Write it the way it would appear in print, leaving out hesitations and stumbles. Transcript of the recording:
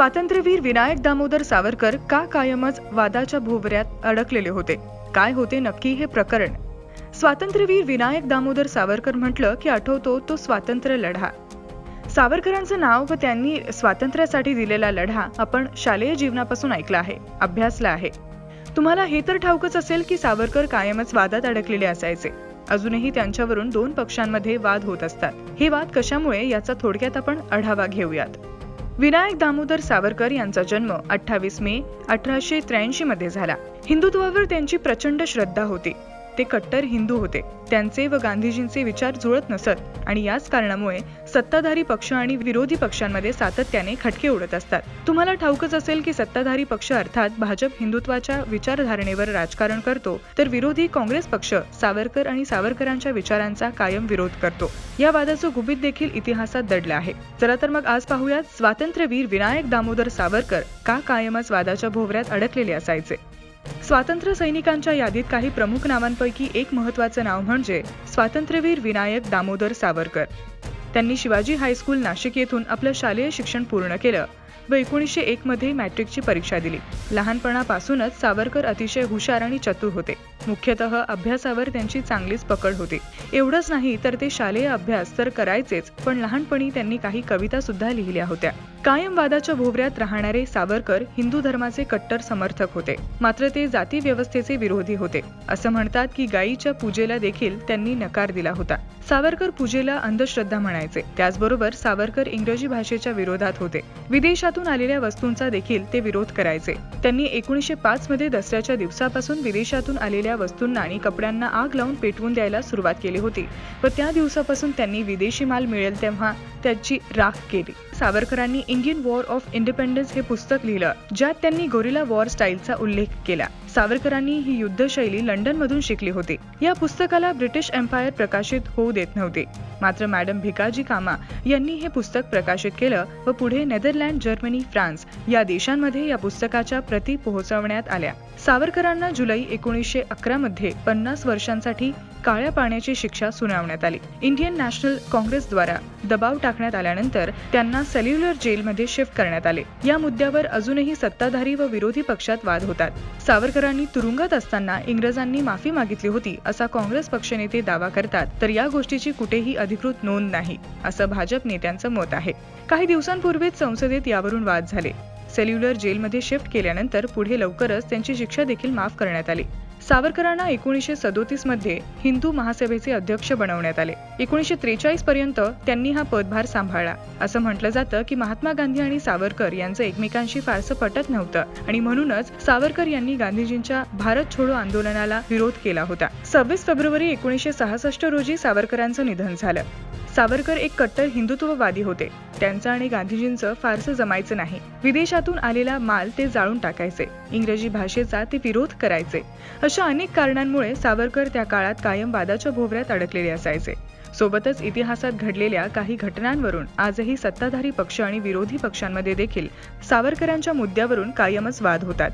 स्वातंत्र्यवीर विनायक दामोदर सावरकर का कायमच वादाच्या भोवऱ्यात अडकलेले होते? काय होते नक्की हे प्रकरण? स्वातंत्र्यवीर विनायक दामोदर सावरकर म्हटलं की आठवतो तो स्वातंत्र्य लढा. सावरकरांचं नाव व त्यांनी स्वातंत्र्यासाठी दिलेला लढा आपण शालेय जीवनापासून ऐकला आहे, अभ्यासला आहे. तुम्हाला हे तर ठाऊकच असेल की सावरकर कायमच वादात अडकलेले असायचे. अजूनही त्यांच्यावरून दोन पक्षांमध्ये वाद होत असतात. हे वाद कशामुळे याचा थोडक्यात आपण आढावा घेऊयात. विनायक दामोदर सावरकर यांचा जन्म 28 मे 1883 मध्ये झाला. हिंदुत्वावर त्यांची प्रचंड श्रद्धा होती. ते कट्टर हिंदू होते. त्यांचे व गांधीजींचे विचार जुळत नसत आणि याच कारणामुळे सत्ताधारी पक्ष आणि विरोधी पक्षांमध्ये सातत्याने खटके उडत असतात. तुम्हाला ठाऊकच असेल की सत्ताधारी पक्ष अर्थात भाजप हिंदुत्वाच्या विचारधारणेवर राजकारण करतो, तर विरोधी काँग्रेस पक्ष सावरकर आणि सावरकरांच्या विचारांचा कायम विरोध करतो. या वादाचं गुपित देखील इतिहासात दडलं आहे. चला तर मग आज पाहूयात स्वातंत्र्यवीर विनायक दामोदर सावरकर का कायमच वादाच्या भोवऱ्यात अडकलेले असायचे. स्वातंत्र्य सैनिकांच्या यादीत काही प्रमुख नावांपैकी एक महत्त्वाचं नाव म्हणजे स्वातंत्र्यवीर विनायक दामोदर सावरकर. त्यांनी शिवाजी हायस्कूल नाशिक येथून आपलं शालेय शिक्षण पूर्ण केलं व 1901 मध्ये मॅट्रिकची परीक्षा दिली. लहानपणापासूनच सावरकर अतिशय हुशार आणि चतुर होते. मुख्यतः अभ्यासावर त्यांची चांगलीच पकड होती. एवढंच नाही तर ते शालेय अभ्यास तर करायचेच, पण लहानपणी त्यांनी काही कविता सुद्धा लिहिल्या होत्या. कायम वादाच्या भोवऱ्यात राहणारे सावरकर हिंदू धर्माचे कट्टर समर्थक होते, मात्र ते जाती व्यवस्थेचे विरोधी होते. असं म्हणतात की गायीच्या पूजेला देखील त्यांनी नकार दिला होता. सावरकर पूजेला अंधश्रद्धा म्हणायचे. त्याचबरोबर सावरकर इंग्रजी भाषेच्या विरोधात होते. विदेशातून आलेल्या वस्तूंचा देखील ते विरोध करायचे. त्यांनी 1905 मध्ये दसऱ्याच्या दिवसापासून विदेशातून आलेल्या वस्तूंना आणि कपड्यांना आग लावून पेटवून द्यायला सुरुवात केली होती व त्या दिवसापासून त्यांनी विदेशी माल मिळेल तेव्हा त्याची राख केली. सावरकरांनी इंडियन वॉर ऑफ इंडिपेंडन्स हे पुस्तक लिहिलं, ज्यात त्यांनी गोरिला वॉर स्टाईलचा उल्लेख केला. सावरकरांनी ही युद्धशैली लंडन मधून शिकली होती. या पुस्तकाला ब्रिटिश एम्पायर प्रकाशित होऊ देत नव्हते, मात्र मॅडम भिकाजी कामा यांनी हे पुस्तक प्रकाशित केलं व पुढे नेदरलँड, जर्मनी, फ्रान्स या देशांमध्ये या पुस्तकाच्या प्रती पोहोचवण्यात आल्या. सावरकरांना जुलै 1911 मध्ये 50 वर्षांसाठी काळ्या पाण्याची शिक्षा सुनावण्यात आली. इंडियन नॅशनल काँग्रेसद्वारा दबाव टाकण्यात आल्यानंतर त्यांना सेल्युलर जेलमध्ये शिफ्ट करण्यात आले. या मुद्द्यावर अजूनही सत्ताधारी व विरोधी पक्षात वाद होतात. सावरकरांनी तुरुंगात असताना इंग्रजांनी माफी मागितली होती असा काँग्रेस पक्षनेते दावा करतात, तर या गोष्टीची कुठेही अधिकृत नोंद नाही असं भाजप नेत्यांचं मत आहे. काही दिवसांपूर्वीच संसदेत यावरून वाद झाले. सेल्युलर जेलमध्ये शिफ्ट केल्यानंतर पुढे लवकरच त्यांची शिक्षा देखील माफ करण्यात आली. सावरकरांना 1937 मध्ये हिंदू महासभेचे अध्यक्ष बनवण्यात आले. 1943 पर्यंत त्यांनी हा पदभार सांभाळला. असं म्हटलं जातं की महात्मा गांधी आणि सावरकर यांचं एकमेकांशी फारसं पटत नव्हतं आणि म्हणूनच सावरकर यांनी गांधीजींच्या भारत छोडो आंदोलनाला विरोध केला होता. 26 फेब्रुवारी 1966 रोजी सावरकरांचं निधन झालं. सावरकर एक कट्टर हिंदुत्ववादी होते. त्यांचं आणि गांधीजींचं फारसं जमायचं नाही. विदेशातून आलेला माल ते जाळून टाकायचे. इंग्रजी भाषेचा ते विरोध करायचे. अशा अनेक कारणांमुळे सावरकर त्या काळात कायम वादाच्या भोवऱ्यात अडकलेले असायचे. सोबतच इतिहासात घडलेल्या काही घटनांवरून आजही सत्ताधारी पक्ष आणि विरोधी पक्षांमध्ये देखील सावरकरांच्या मुद्द्यावरून कायमच वाद होतात.